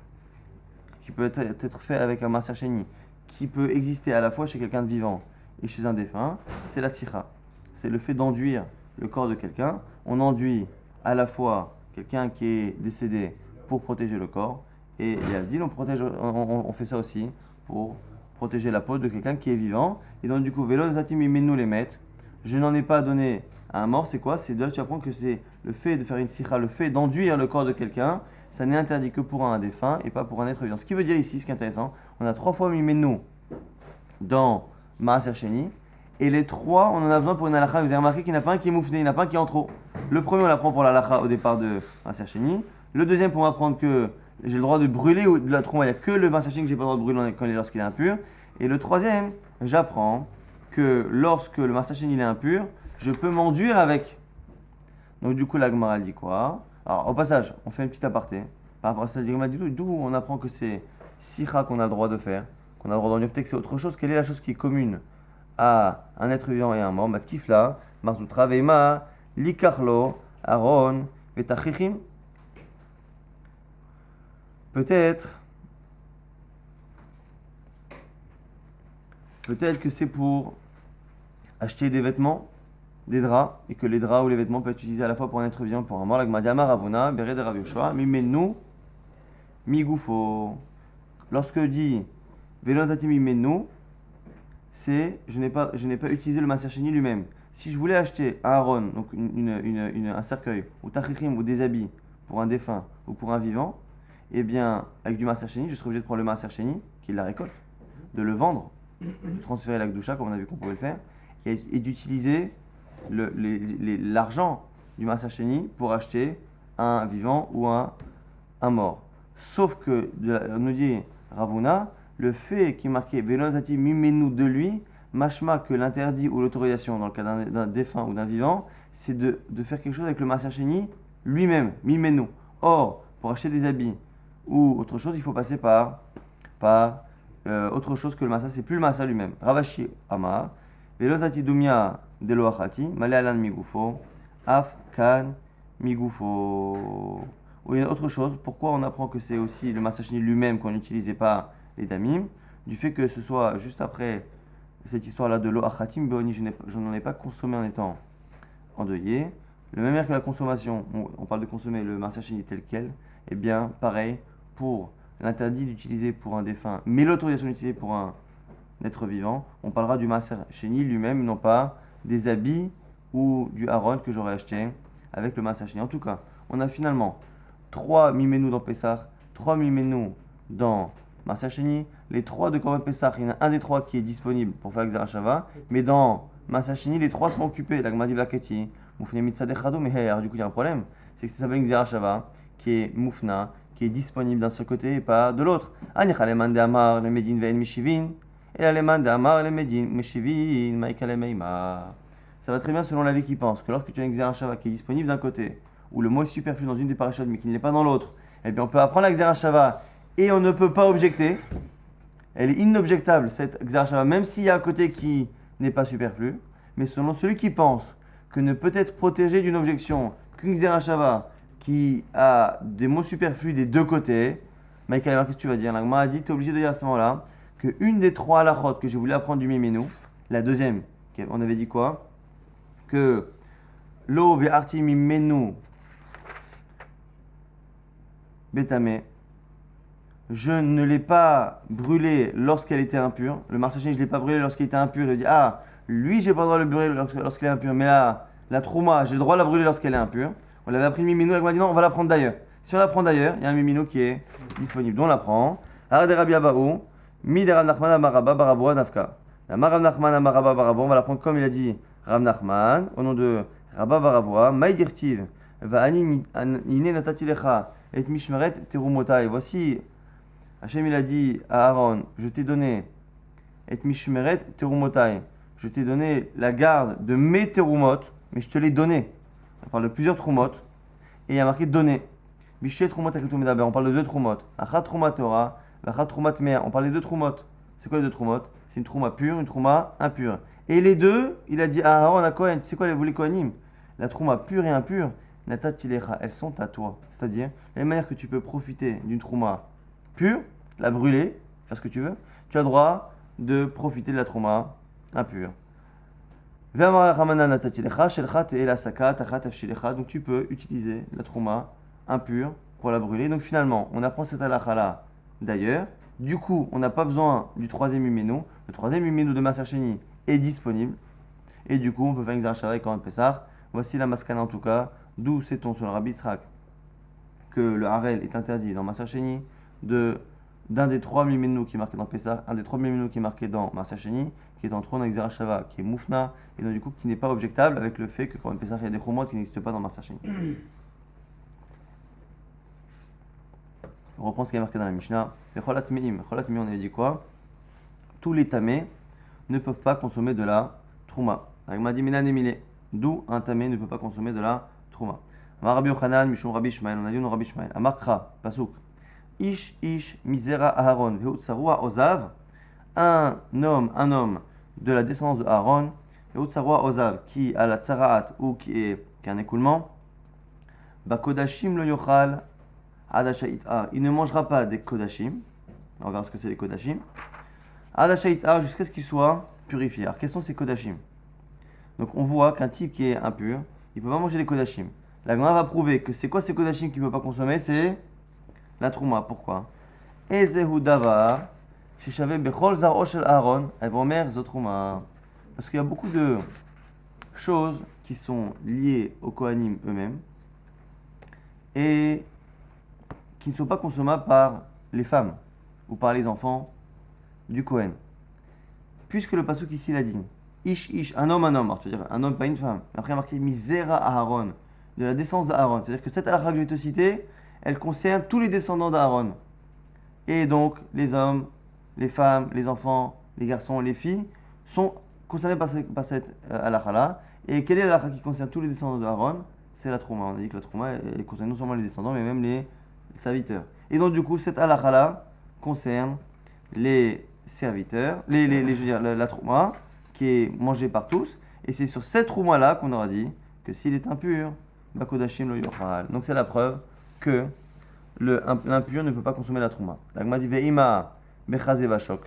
qui peut être faite avec un maaser sheni, qui peut exister à la fois chez quelqu'un de vivant et chez un défunt? C'est la sikha. C'est le fait d'enduire le corps de quelqu'un. On enduit à la fois quelqu'un qui est décédé pour protéger le corps, et Yavdil, on fait ça aussi pour protéger la peau de quelqu'un qui est vivant. Et donc du coup, velo natati mimenu les met, je n'en ai pas donné à un mort. C'est quoi? C'est de là tu apprends que c'est le fait de faire une sikha, le fait d'enduire le corps de quelqu'un, ça n'est interdit que pour un défunt et pas pour un être vivant. Ce qui veut dire ici, ce qui est intéressant, on a 3 fois mimenu dans maaser sheni, et les 3, on en a besoin pour une halakha. Vous avez remarqué qu'il n'y en a pas un qui est moufné, il n'y en a pas un qui est en trop. Le premier, on l'apprend pour la halakha au départ de maaser sheni. Le deuxième, pour m'apprendre que j'ai le droit de brûler ou de la trouma, il n'y a que le maaser sheni que j'ai pas le droit de brûler lorsqu'il est impur. Et le troisième, j'apprends que lorsque le Maaser Sheni il est impur, je peux m'enduire avec. Donc du coup, la Gemara dit quoi? Alors au passage, on fait une petite aparté. Par rapport à ça, d'où on apprend que c'est Sikha qu'on a le droit de faire, qu'on a le droit d'enduire, que c'est autre chose. Quelle est la chose qui est commune à un être vivant et un mort? Matkifla, Marzutra, Veima, Likarlo, Aaron, Vetachichim. Peut-être que c'est pour acheter des vêtements, des draps, et que les draps ou les vêtements peuvent être utilisés à la fois pour un être vivant, pour un mort. La Gmadiama Ravuna, Bere de Rav Yoshua, Mimenu, Migufo. Lorsque dit Velotati Mimenu, c'est je n'ai pas utilisé le Maaser Sheni lui-même. Si je voulais acheter un Aaron, donc un cercueil, ou Tachichim, ou des habits pour un défunt ou pour un vivant, eh bien, avec du Maaser Sheni, je serais obligé de prendre le Maaser Sheni, qui est la récolte, de le vendre, de transférer la Gdusha, comme on a vu qu'on pouvait le faire, et d'utiliser l'argent du Maaser Sheni pour acheter un vivant ou un mort. Sauf que, nous dit Ravuna, le fait qui est marqué Velotati Mimenu de lui, mashma que l'interdit ou l'autorisation, dans le cas d'un défunt ou d'un vivant, c'est de faire quelque chose avec le Maaser Sheni lui-même, Mimenu. Or, pour acheter des habits ou autre chose, il faut passer par autre chose que le Maaser, c'est plus le Maaser lui-même. Ravashi Amar, Velotati Dumia Delo Achati, Male Alan Migufo, Af Kan Migufo. Ou il y a autre chose, pourquoi on apprend que c'est aussi le Maaser Sheni lui-même qu'on n'utilisait pas les damim, du fait que ce soit juste après cette histoire-là de lo achatim beoni, je n'en ai pas consommé en étant endeuillé. Le même air que la consommation, on parle de consommer le Maaser Sheni tel quel, et bien pareil pour l'interdit d'utiliser pour un défunt, mais l'autorisation d'utiliser pour un être vivant, on parlera du Maaser Sheni lui-même, non pas des habits ou du haron que j'aurais acheté avec le Maaser Sheni. En tout cas, on a finalement 3 mimenu dans Pessah, 3 mimenu dans Maaser Sheni. Les 3 de Korban Pessah, il y en a un des 3 qui est disponible pour faire Xera Shava, mais dans Maaser Sheni, les 3 sont occupés. La Gmadi Vaketi, Moufne Mitzadechado, mais hey, alors du coup il y a un problème, c'est que ça s'appelle Xera Shava, qui est Moufna, qui est disponible d'un seul côté et pas de l'autre. Anichaleman de Amar, le Medin Ve'en Mishivin, et Aleman de Amar, le Medin Mishivin, Maïkale Meima. Ça va très bien selon l'avis qui pense que lorsque tu as une Xera Shava qui est disponible d'un côté, ou le mot est superflu dans une des parachutes mais qui ne l'est pas dans l'autre, eh bien on peut apprendre la Xera Shava et on ne peut pas objecter. Elle est inobjectable cette Xera Shava, même s'il y a un côté qui n'est pas superflu. Mais selon celui qui pense que ne peut être protégé d'une objection qu'une Xera Shava qui a des mots superflus des deux côtés, Michael, qu'est-ce que tu vas dire? L'Agma a dit, tu es obligé de dire à ce moment-là qu'une des 3 halachot que j'ai voulu apprendre du Mimenu, la deuxième, on avait dit quoi? Que lo be'arti mimenu Bétamé, je ne l'ai pas brûlé lorsqu'elle était impure. Le Maaser Sheni, je ne l'ai pas brûlé lorsqu'il était impur. Je dis, ah, lui, j'ai pas le droit de le brûler lorsqu'elle est impure. Mais la Trouma, j'ai le droit de la brûler lorsqu'elle est impure. On l'avait appris le Miminu, elle m'a dit non, on va la prendre d'ailleurs. Si on la prend d'ailleurs, il y a un Miminu qui est disponible. Donc on la prend. Arde Rabbi Abaou, Mi de Rav Nachman Amaraba Baravoua Nafka. La Rav Nachman Amaraba Baravoua, on va la prendre comme il a dit Rav Nachman, au nom de Rabba Baravoua, Maïdirtiv, Va Ani Ine Natatilecha. Et mishmeret terumotai. Voici, Hachem il a dit à Aaron, je t'ai donné, et mishmeret terumotai. Je t'ai donné la garde de mes terumot, mais je te l'ai donné. On parle de plusieurs trumot, et il y a marqué donné. Bishé trumot aketumedaber, on parle de 2 trumot. Achat trumat Torah, achat trumat mea. On parle des 2 trumot. C'est quoi les 2 trumot? C'est une trouma pure, une trouma impure. Et les deux, il a dit à Aaron, à Kohen, tu sais quoi les kohanim? La trouma pure et impure, natatilecha, elles sont à toi. C'est-à-dire, la même manière que tu peux profiter d'une trouma pure, la brûler, faire ce que tu veux, tu as le droit de profiter de la trouma impure. Donc tu peux utiliser la trouma impure pour la brûler. Donc finalement, on apprend cette halakha-là d'ailleurs. Du coup, on n'a pas besoin du 3e Mimenu. Le 3e Mimenu de Maaser Sheni est disponible. Et du coup, on peut faire une Xera Shava et Korban Pessah. Voici la maskana en tout cas. D'où sait-on sur le Rabbi Yitzhak que le harel est interdit dans Maaser Sheni d'un des 3 Mimenu qui est marqué dans Pessah, un des 3 Mimenu qui est marqué dans Maaser Sheni, qui est en trône avec Xera Shava, qui est Moufna, et donc du coup qui n'est pas objectable avec le fait que Korban Pessah il y a des chromotes qui n'existent pas dans Maaser Sheni. On reprend ce qui est marqué dans la Mishnah. Cholat Me'im, on avait dit quoi? Tous les tamés ne peuvent pas consommer de la trouma. Agma dit Menan Emile. D'où un tamé ne peut pas consommer de la trouma. Amar Rabbi Yochanan, Mishum Rabbi Ishmael, on a dit non Rabbi Ishmael. Amar Kra, Pasuk. Ish misera Aharon, veut tsarua ozav. Un homme de la descendance de Aaron, veut tsarua ozav, qui a la tsaraat ou qui a un écoulement. Bakodashim lo yochal adashait ar. Il ne mangera pas des kodashim. On regarde ce que c'est les kodashim. Adashait ar jusqu'à ce qu'il soit purifié. Alors quels sont ces kodashim? Donc on voit qu'un type qui est impur, il ne peut pas manger des kodashim. La Gemara va prouver que c'est quoi ces kodashim qu'il ne peut pas consommer? C'est la trouma. Pourquoi? Ezehu davar sheshaveh bechol zaro shel Aaron evomer zotrouma. Parce qu'il y a beaucoup de choses qui sont liées aux Kohanim eux-mêmes et qui ne sont pas consommables par les femmes ou par les enfants du Kohen. Puisque le pasuk ici l'a dit, ish, un homme, alors tu veux dire un homme, pas une femme. Après, il y a marqué misera Aaron, de la descendance d'Aaron. C'est-à-dire que cette halakha que je vais te citer, elle concerne tous les descendants d'Aaron. Et donc, les hommes, les femmes, les enfants, les garçons, les filles sont concernés par cette halakha-là. Et quelle est la halakha qui concerne tous les descendants d'Aaron? C'est la trouma. On a dit que la trouma, elle concerne non seulement les descendants, mais même les serviteurs. Et donc, du coup, cette halakha-là concerne les serviteurs, je veux dire, la trouma, qui est mangée par tous. Et c'est sur cette trouma-là qu'on aura dit que s'il est impur, bakodashim lo yochal. Donc, c'est la preuve que l'impur ne peut pas consommer la trouma. La Gemara dit ve'ima bechaze vashok.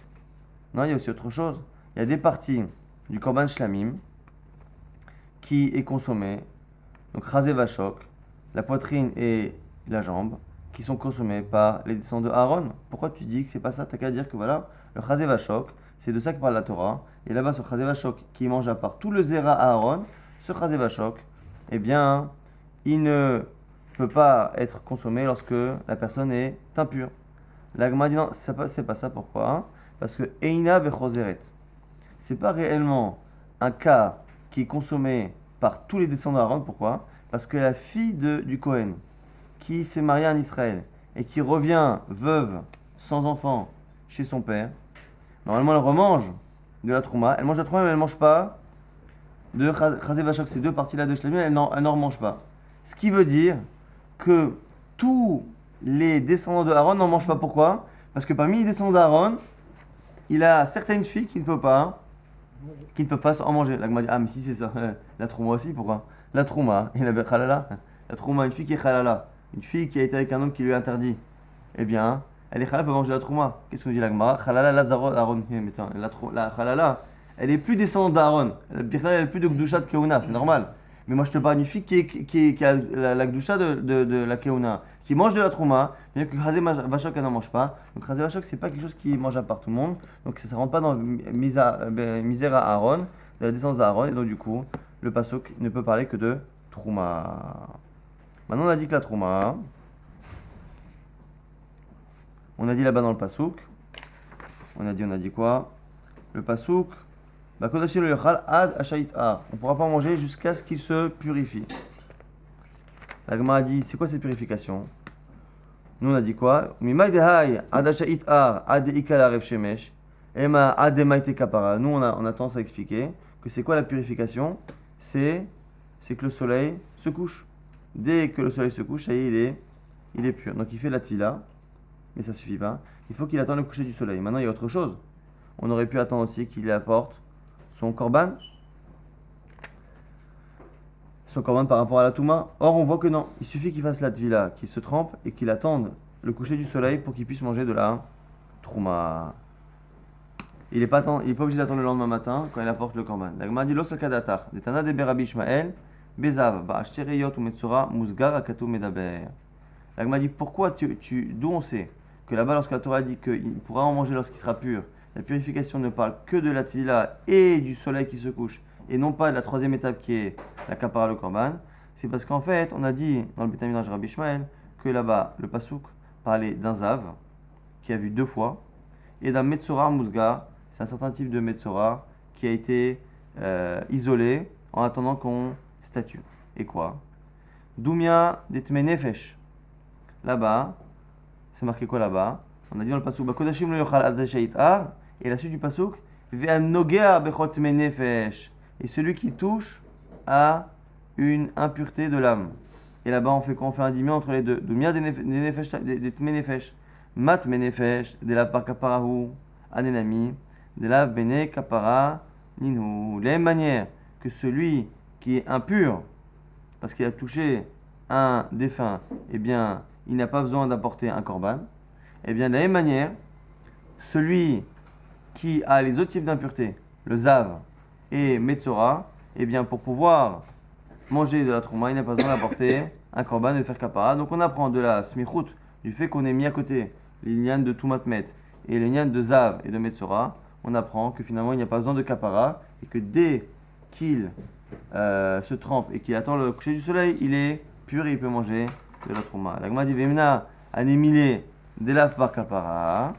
Non, il y a aussi autre chose. Il y a des parties du korban shlamim qui est consommée. Donc, chazé vashok, la poitrine et la jambe, qui sont consommées par les descendants de Aaron. Pourquoi tu dis que c'est pas ça? T'as qu'à dire que voilà, le chazé vashok, c'est de ça que parle la Torah. Et là-bas, ce chazé vashok qui mange à part tout le zera Aaron, ce chazé vashok, eh bien, il ne peut pas être consommé lorsque la personne est impure. La Gemara dit non, c'est pas ça. Pourquoi? Parce que Eina bechoseret, c'est pas réellement un cas qui est consommé par tous les descendants d'Aaron. Pourquoi? Parce que la fille du Kohen, qui s'est mariée en Israël et qui revient veuve, sans enfant, chez son père, normalement elle remange de la trouma. Elle mange de la trouma, mais elle ne mange pas de chazé vachok. Ces deux parties-là de shlamim, elle n'en remange pas. Ce qui veut dire que tous les descendants de Aaron n'en mangent pas. Pourquoi? Parce que parmi les descendants d'Aaron, il a certaines filles qui ne peuvent pas en manger. La Gemara dit, ah mais si c'est ça, la trouma aussi, pourquoi? La trouma, il a khalala. La trouma, une fille qui est khalala, une fille qui a été avec un homme qui lui a interdit, eh bien, elle est khalala, peut manger la trouma. Qu'est-ce qu'on dit la Gemara? Khalala lavzaro Aaron. La khalala, elle est plus descendante d'Aaron. Elle est plus de Gdusha de Keuna, c'est normal. Mais moi je te parle d'une fille qui a la Gdusha de la Keuna, qui mange de la trouma, bien que Chazé Vachok elle n'en mange pas. Donc Chazé Vachok c'est pas quelque chose qui est mangeable par tout le monde, donc ça ne rentre pas dans Misera Aaron, de la descendance d'Aaron, et donc du coup le pasuk ne peut parler que de trouma. Maintenant on a dit que la trouma, on a dit là-bas dans le pasuk, on a dit quoi? Le pasuk, bakodashim lo yochal ad ashait ar. On ne pourra pas manger jusqu'à ce qu'il se purifie. La Gemara a dit, c'est quoi cette purification? Nous on a dit quoi? Mimay dehai ad ashait ar ad ikal arev shemesh ema ad maite kapara. Nous on a tendance à expliquer que c'est quoi la purification? C'est que le soleil se couche. Dès que le soleil se couche, ça y est, il est pur. Donc il fait la tfila, mais ça suffit pas. Il faut qu'il attende le coucher du soleil. Maintenant il y a autre chose. On aurait pu attendre aussi qu'il apporte son korban par rapport à la touma. Or, on voit que non. Il suffit qu'il fasse la tvila, qu'il se trempe et qu'il attende le coucher du soleil pour qu'il puisse manger de la trouma. Il n'est pas obligé d'attendre le lendemain matin quand il apporte le korban. La Gemara dit l'osakadatar. Detana de Berabi Ishmael, Bezav, Ba'ashtereyot ou Metsura, Musgar, Akatu Medaber. La Gemara dit pourquoi d'où on sait que là-bas, lorsque la Torah dit qu'il pourra en manger lorsqu'il sera pur, la purification ne parle que de la tvila et du soleil qui se couche, et non pas de la troisième étape qui est la kapara le korban. C'est parce qu'en fait, on a dit dans le Beth Midrash Rabbi Ishmael que là-bas, le pasuk parlait d'un zav qui a vu 2 fois, et d'un metzora musgar, c'est un certain type de metzora qui a été isolé en attendant qu'on statue. Et quoi? Doumia detme nefesh. Là-bas, c'est marqué quoi là-bas? On a dit dans le pasuk, Bakodashim lo yochal ad shait ar. Et la suite du pasuk, Ve'anogea bechol tmei nefesh. Et celui qui touche à une impureté de l'âme. Et là-bas, on fait quoi? On fait un diminué entre les deux. Dumia des nefesh, des tmei nefesh. Mat menefesh, de la par kaparahu, anenami, de la bene kapara, ninhu. De la même manière que celui qui est impur, parce qu'il a touché un défunt, eh bien, il n'a pas besoin d'apporter un korban. Eh bien, de la même manière, celui qui a les autres types d'impuretés, le zav et metzora, eh bien, pour pouvoir manger de la trouma, il n'a pas besoin d'apporter un korban et de faire kapara. Donc, on apprend de la smichut, du fait qu'on ait mis à côté les lignes de Toumatmet et les lignes de Zav et de Metzora, on apprend que finalement il n'y a pas besoin de Kapara et que dès qu'il se trempe et qu'il attend le coucher du soleil, il est pur et il peut manger de la Trouma. La Gemara dit Vemna anemile delav par Kapara.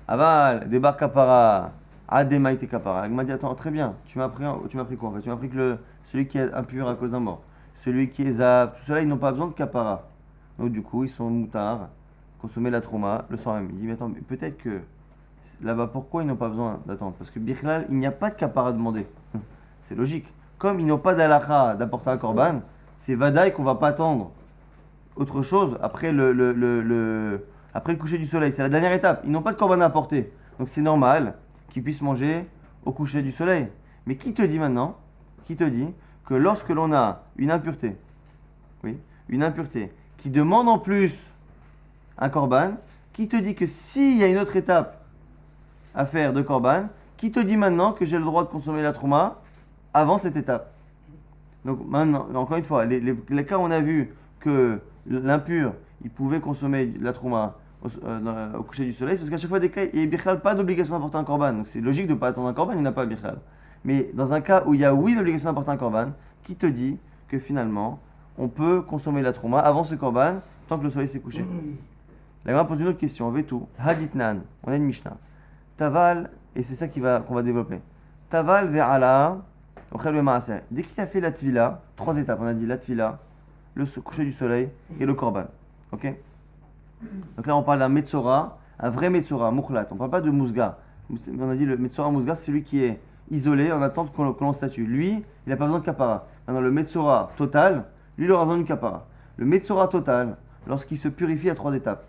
Aval, des bar Kapara, ademaite Kapara. La Gemara dit attends, très bien, tu m'as appris quoi en fait? Tu m'as appris que celui qui est impur à cause d'un mort, celui qui est Zav, tout cela, ils n'ont pas besoin de Kapara. Donc du coup, ils sont moutards, consommer la trauma le soir même. Il dit, mais attends, mais peut-être que là-bas, pourquoi ils n'ont pas besoin d'attendre? Parce que Bichlal, il n'y a pas de kapara demandé. C'est logique. Comme ils n'ont pas d'alacha d'apporter un korban, c'est vadaï qu'on ne va pas attendre autre chose après après le coucher du soleil. C'est la dernière étape. Ils n'ont pas de korban à apporter. Donc c'est normal qu'ils puissent manger au coucher du soleil. Mais qui te dit maintenant, qui te dit que lorsque l'on a une impureté, oui, une impureté, qui demande en plus un korban, qui te dit que s'il y a une autre étape à faire de korban, qui te dit maintenant que j'ai le droit de consommer la trouma avant cette étape? Donc maintenant, encore une fois, les cas où on a vu que l'impur, il pouvait consommer la trouma au coucher du soleil, parce qu'à chaque fois des cas, il n'y a pas d'obligation d'apporter un korban. Donc c'est logique de ne pas attendre un korban, il n'y en a pas Bichlal. Mais dans un cas où il y a oui l'obligation d'apporter un korban, qui te dit que finalement, on peut consommer la trouma avant ce korban, tant que le soleil s'est couché? La Gemara pose une autre question. Vetu, haditnan, on a une Mishnah. Taval, et c'est ça qu'on va développer. Taval ve'ala, ochel ve'maaser. Dès qu'il a fait la tvila, 3 étapes, on a dit la tvila, le coucher du soleil et le korban. Ok? Donc là, on parle d'un metzora, un vrai metzora, mukhlat. On ne parle pas de mousga. On a dit le metzora mousga, c'est celui qui est isolé en attente que l'on statue. Lui, il n'a pas besoin de kapara. Maintenant, le metzora total, lui, il aura besoin d'une kapara. Le metzora total, lorsqu'il se purifie à 3 étapes,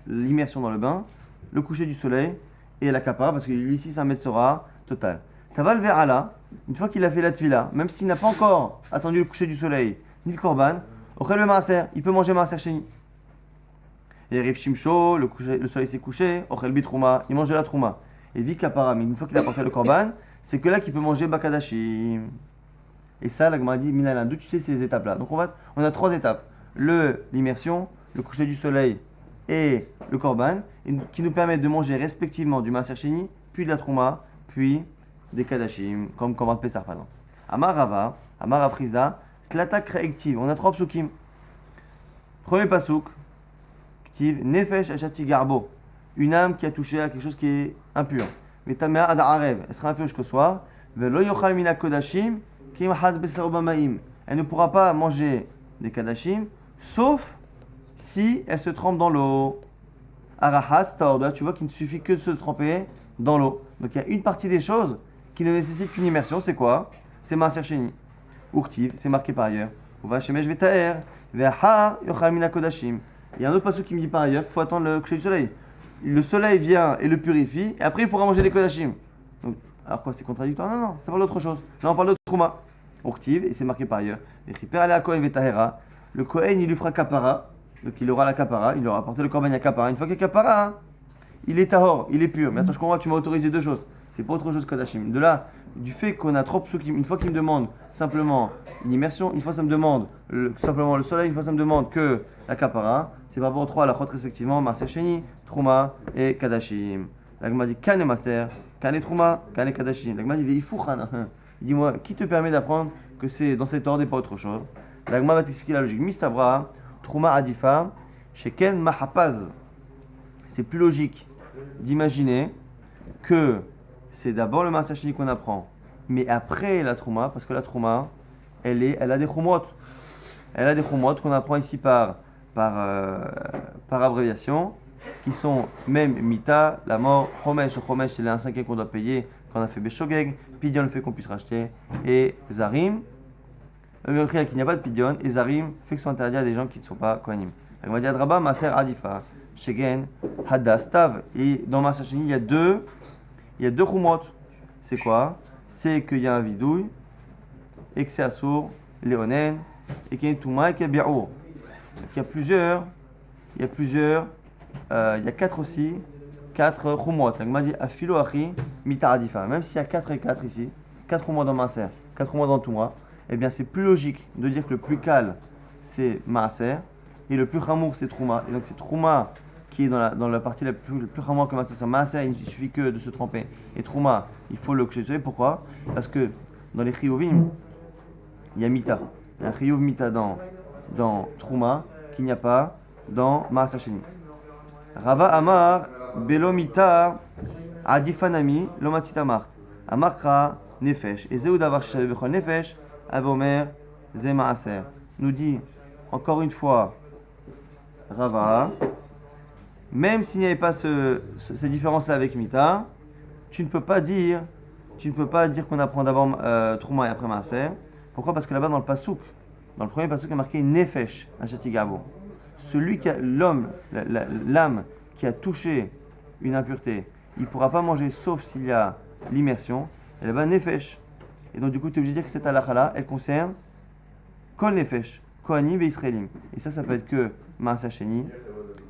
l'immersion dans le bain, le coucher du soleil et la kapara, parce que lui ici, c'est un metzora total. Taval ve'ala, une fois qu'il a fait la tvila, même s'il n'a pas encore attendu le coucher du soleil, ni le korban, ochel le maaser, il peut manger maaser sheni. Et Riv Shimsho, le soleil s'est couché, ochel bitrouma, il mange de la trouma. Et vi kapara, mais une fois qu'il a porté le korban, c'est que là qu'il peut manger bakadashim. Et ça, la Gemara dit, Minalan, d'où tu sais ces étapes-là? Donc on a 3 étapes. L'immersion, le coucher du soleil et le korban, qui nous permettent de manger respectivement du maaser sheni, puis de la trouma, puis des kadashim, comme korban pesar par exemple. Amar Rava, Amar Aprizda, Tlata Kreektiv. On a 3 psukim. Premier pasouk, Ktiv, Nefesh Ashati Garbo. Une âme qui a touché à quelque chose qui est impur. Mais Tamea Ad Arev, elle sera impure jusqu'au soir. Velo Yochal Mina Kodashim, Kim Haz Besaro Bamaim. Elle ne pourra pas manger des kadashim, sauf si elle se trempe dans l'eau. Arahas Taorda, tu vois qu'il ne suffit que de se tremper dans l'eau. Donc il y a une partie des choses qui ne nécessitent qu'une immersion, c'est quoi? C'est Maaser Sheni. Urtiv, c'est marqué par ailleurs. Uva Shemesh Vetaer, Ve'ahar Yochal Mina Kodashim. Il y a un autre passage qui me dit par ailleurs qu'il faut attendre le coucher du soleil. Le soleil vient et le purifie, et après il pourra manger des kodashim. Donc, alors quoi, c'est contradictoire? Non, ça parle d'autre chose. Là on parle de trouma. Urtiv, et c'est marqué par ailleurs. Le Kohen, il lui fera kapara, donc il aura la kapara, il aura apporté le korban à kapara. Une fois qu'il y a kapara, hein, il est tahor, il est pur. Mais attends, je comprends, tu m'as autorisé 2 choses. C'est pas autre chose que kodashim. De là, du fait qu'on a trop psukim, une fois qu'il me demande simplement une immersion, une fois ça me demande simplement le soleil, une fois ça me demande que la kapara, c'est par rapport aux 3 halachot respectivement, maaser sheni, trouma et kadashim. La Gemara dit kane maaser, kane trouma, kane kadashim. La Gemara dit veifouchan. Dis-moi, qui te permet d'apprendre que c'est dans cet ordre et pas autre chose? La Gemara va t'expliquer la logique. Mistabra, trouma adifa, sheken mahapaz. C'est plus logique d'imaginer que c'est d'abord le maaser sheni qu'on apprend, mais après la trouma, parce que la trouma, elle a des chumot. Elle a des chumot qu'on apprend ici par abréviation. qui sont même Mita, la mort, Chomesh, c'est les 1/5 qu'on doit payer quand on a fait Beshogeg, Pidion, le fait qu'on puisse racheter, et Zarim, qu'il n'y a pas de Pidion, et Zarim, fait que sont interdits à des gens qui ne sont pas Kohanim. On va dire Draba, Maser Adifa, Shegen, Hadas, Tav, et dans Maser Sheni, il y a deux Khumot. C'est quoi? C'est qu'il y a un vidouille, et que c'est Assour, Léonen, et qu'il y a une Touma, et qu'il y a Bi'our. Il y a plusieurs, il y a 4 aussi, 4 Khumot. La Gemara dit Afilo Achi, Mita Adifa. Même s'il y a 4 et 4 ici, 4 Khumot dans Maaser, 4 Khumot dans Touma, eh bien c'est plus logique de dire que le plus calme c'est Maaser, et le plus Chamour c'est Trouma. Et donc c'est Trouma qui est dans la partie la plus Chamour que Maaser. Maaser, il suffit que de se tremper. Et Trouma, il faut le coucher. Pourquoi? Parce que dans les Chiyuvim, il y a Mita. Il y a un Chiyuv Mita dans Trouma qu'il n'y a pas dans Maaser Sheni. Rava Amar Belo Mita Adifanami Lomatzita Mart Amarkra Nefesh et Zeudavar Shishav Bechol Nefesh Avomer Ze Maaser. Nous dit encore une fois Rava, même s'il n'y avait pas ces différences-là avec Mita, tu ne peux pas dire qu'on apprend d'abord Trouma et après Maaser. Pourquoi? Parce que là-bas dans le premier pasuk, il y a marqué Nefesh Ashatigabo. Celui qui a l'âme qui a touché une impureté, il ne pourra pas manger sauf s'il y a l'immersion. Et là-bas Nefesh. Et donc du coup tu es obligé de dire que cette halakha-là, elle concerne Kol Nefesh, Kohanim et Israélim. Et ça peut être que Maaser Sheni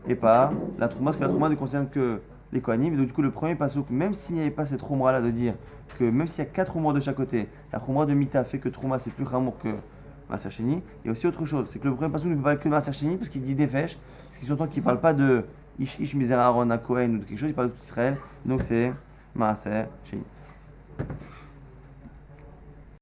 et pas la Trouma, parce que la Trouma ne concerne que les Kohanim. Et donc du coup le premier pasuk, même s'il n'y avait pas cette Trouma-là de dire que même s'il y a 4 Troumas de chaque côté, la Trouma de Mita fait que Trouma c'est plus Chamour que Maaser Sheni. Il y a aussi autre chose, c'est que le premier pasuk ne peut pas parler que de Maaser Sheni parce qu'il dit Nefesh, parce qu'il s'entend qu'il ne parle pas de Ish Mizera Aaron à Kohen ou de quelque chose, il parle de tout Israël, donc c'est Maaser Sheni.